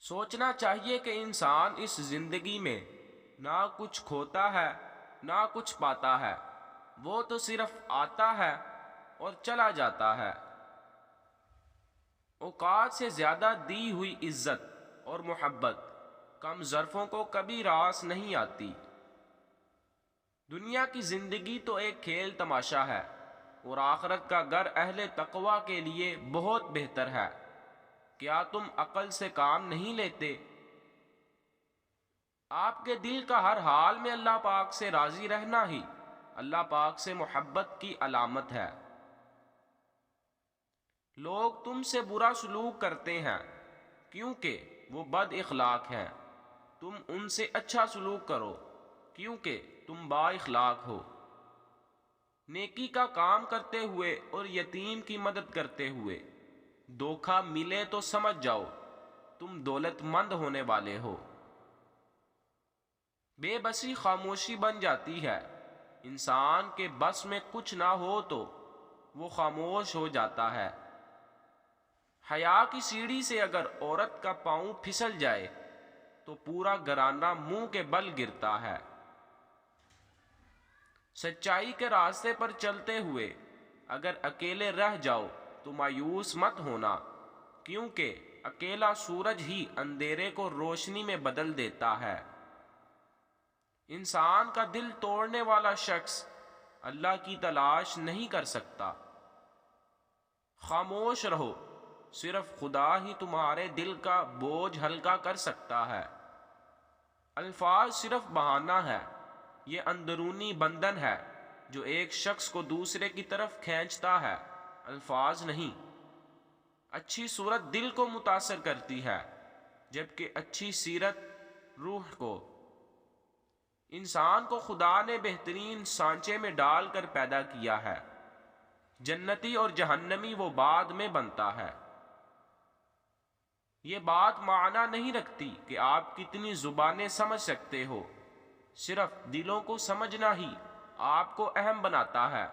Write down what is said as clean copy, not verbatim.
سوچنا چاہیے کہ انسان اس زندگی میں نہ کچھ کھوتا ہے نہ کچھ پاتا ہے، وہ تو صرف آتا ہے اور چلا جاتا ہے۔ اوقات سے زیادہ دی ہوئی عزت اور محبت کم ظرفوں کو کبھی راس نہیں آتی۔ دنیا کی زندگی تو ایک کھیل تماشا ہے، اور آخرت کا گھر اہل تقوی کے لیے بہت بہتر ہے۔ کیا تم عقل سے کام نہیں لیتے؟ آپ کے دل کا ہر حال میں اللہ پاک سے راضی رہنا ہی اللہ پاک سے محبت کی علامت ہے۔ لوگ تم سے برا سلوک کرتے ہیں کیونکہ وہ بد اخلاق ہیں، تم ان سے اچھا سلوک کرو کیونکہ تم با اخلاق ہو۔ نیکی کا کام کرتے ہوئے اور یتیم کی مدد کرتے ہوئے دھوکہ ملے تو سمجھ جاؤ تم دولت مند ہونے والے ہو۔ بے بسی خاموشی بن جاتی ہے، انسان کے بس میں کچھ نہ ہو تو وہ خاموش ہو جاتا ہے۔ حیا کی سیڑھی سے اگر عورت کا پاؤں پھسل جائے تو پورا گھرانہ منہ کے بل گرتا ہے۔ سچائی کے راستے پر چلتے ہوئے اگر اکیلے رہ جاؤ تو مایوس مت ہونا، کیونکہ اکیلا سورج ہی اندھیرے کو روشنی میں بدل دیتا ہے۔ انسان کا دل توڑنے والا شخص اللہ کی تلاش نہیں کر سکتا۔ خاموش رہو، صرف خدا ہی تمہارے دل کا بوجھ ہلکا کر سکتا ہے۔ الفاظ صرف بہانہ ہے، یہ اندرونی بندھن ہے جو ایک شخص کو دوسرے کی طرف کھینچتا ہے، الفاظ نہیں۔ اچھی صورت دل کو متاثر کرتی ہے، جبکہ اچھی سیرت روح کو۔ انسان کو خدا نے بہترین سانچے میں ڈال کر پیدا کیا ہے، جنتی اور جہنمی وہ بعد میں بنتا ہے۔ یہ بات معنی نہیں رکھتی کہ آپ کتنی زبانیں سمجھ سکتے ہو، صرف دلوں کو سمجھنا ہی آپ کو اہم بناتا ہے۔